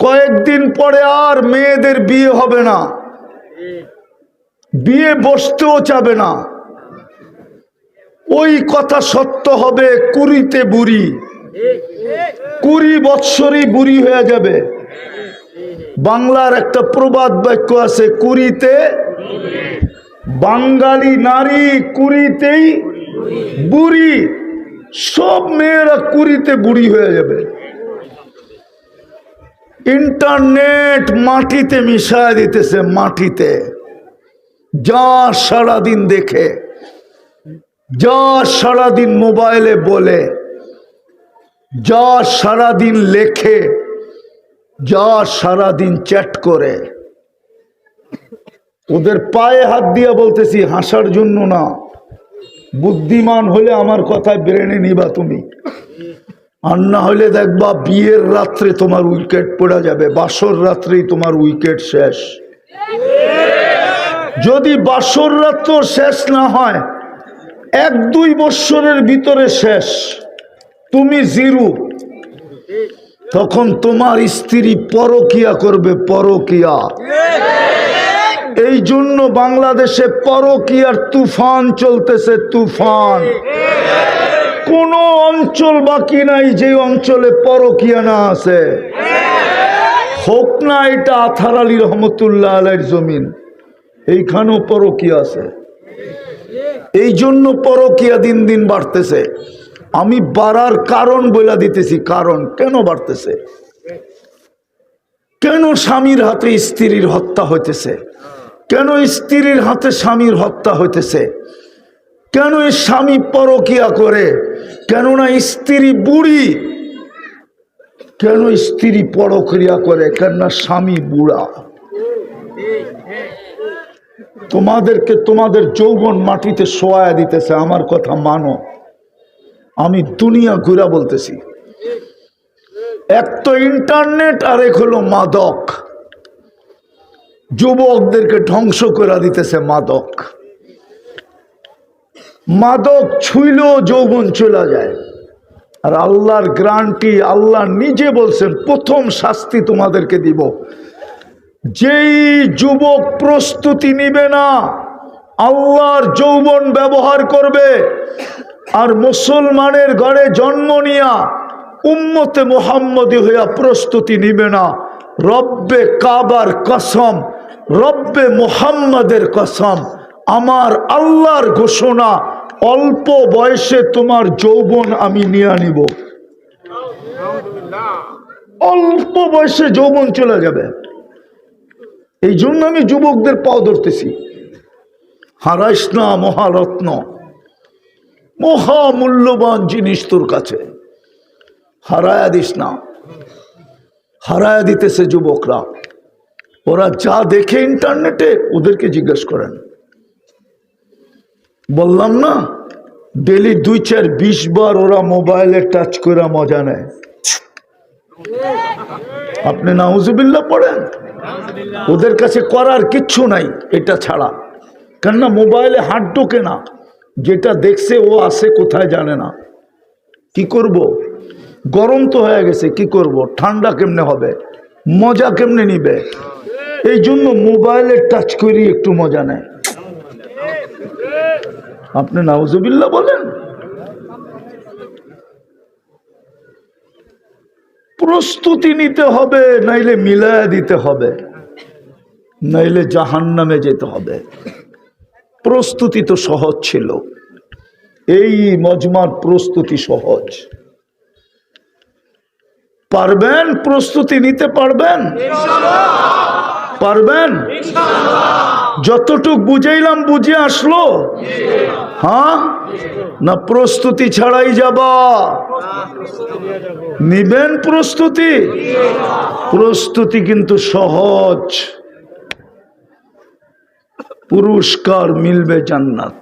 কয়েকদিন পরে আর মেয়েদের বিয়ে হবে না, বিয়ে বসতেও চাবে না। ওই কথা সত্য হবে, 20-তে বুড়ি, 20 বৎসরই বুড়ি হয়ে যাবে। বাংলার একটা প্রবাদ বাক্য আছে, 20-তে বাঙালি নারী 20-তেই বুড়ি। সব মেয়েরা 20-তে বুড়ি হয়ে যাবে। ইন্টারনেট মাটিতে মিশায় দিতেছে, মাটিতে। যা সারাদিন দেখে, যা সারাদিন মোবাইলে বলে, যা সারাদিন লেখে, যা সারাদিন চ্যাট করে, ওদের পায়ে হাত দিয়ে বলতেছি, হাসার জন্য না। বুদ্ধিমান হলে আমার কথায় ব্রেনে নিবা তুমি, আর না হলে দেখবা বিয়ের রাত্রে তোমার উইকেট পড়ে যাবে, বাসর রাত্রেই তোমার উইকেট শেষ। যদি বাসর রাত্র শেষ না হয়, 1-2 বৎসরের ভিতরে শেষ, তুমি জিরো। তখন তোমার স্ত্রী পরকিয়া করবে, পরকিয়া। এই জন্য বাংলাদেশে পরকিয়ার তুফান চলতেছে, তুফান। কোন অঞ্চল বাকি নাই যে অঞ্চলে পরকিয়া না আছে। হোক না এটা আথার আলী রহমতুল্লাহ আলাইহির জমিন, এইখানেও পরকিয়া আছে। এই জন্য পরকিয়া দিন দিন বাড়তেছে। আমি বাড়ার কারণ বলে দিতেছি, কারণ কেন বাড়তেছে, কেন স্বামীর হাতে স্ত্রীর হত্যা হইতেছে, কেন স্ত্রীর হাতে স্বামীর হত্যা হইতেছে, কেন স্বামী পরকিয়া করে, কেননা স্ত্রী বুড়ি, কেন স্ত্রী পরকিয়া করে, কেননা স্বামী বুড়া। তোমাদেরকে তোমাদের যৌবন মাটিতে শোয়া দিতেছে। আমার কথা মানো, আমি দুনিয়া ঘুরা বলতেছি। এক তো ইন্টারনেট, আর এক হলো মাদক। যুবকদেরকে ধ্বংস করে দিতেছে মাদক। মাদক ছুঁইলেও যৌবন চলে যায়। আর আল্লাহর গ্যারান্টি, আল্লাহ নিজে বলছেন, প্রথম শাস্তি তোমাদেরকে দিব, যেই যুবক প্রস্তুতি নিবে না, আল্লাহর যৌবন ব্যবহার করবে, আর মুসলমানের ঘরে জন্ম নিয়া উম্মতে মুহাম্মদী হইয়া প্রস্তুতি নিবে না, রব্বে কাবার কসম, রব্বে মুহাম্মদের কসম, আমার আল্লাহর ঘোষণা, অল্প বয়সে তোমার যৌবন আমি নিয়ে নিব। অল্প বয়সে যৌবন চলে যাবে। এই জন্য আমি যুবকদের পাও ধরতেছি, হারাইস না মহারত্ন, মহামূল্যবান জিনিস তোর কাছে, হারায়া দিস না। হারায়া দিতেছে যুবকরা। ওরা যা দেখে ইন্টারনেটে, ওদেরকে জিজ্ঞেস করেন। বললাম না, ডেলি 2-4-20 বার ওরা মোবাইলে টাচ করে মজা নেয়। আপনি নাউজুবিল্লাহ পড়েন। ওদের কাছে করার কিচ্ছু নাই এটা ছাড়া, কেননা মোবাইলে হাত ঢোকে না। যেটা দেখছে ও আছে কোথায় জানে না। কি করব, গরম তো হয়ে গেছে, কি করব, ঠান্ডা কেমনে হবে, মজা কেমনে নিবে, এই জন্য মোবাইলে টাচ করি একটু মজা নেয়। আপনি নাউজুবিল্লাহ বলেন। প্রস্তুতি নিতে হবে, নাইলে মিলায়া দিতে হবে, নাইলে জাহান্নামে যেতে হবে। প্রস্তুতি তো সহজ ছিল, এই মজমার প্রস্তুতি সহজ। পারবেন প্রস্তুতি নিতে? পারবেন? পারবেন? যতটুক বুঝাইলাম বুঝে আসলো? হ্যাঁ না প্রস্তুতি ছাড়াই যাবা? নিবেন প্রস্তুতি? প্রস্তুতি কিন্তু সহজ, পুরস্কার মিলবে জান্নাত।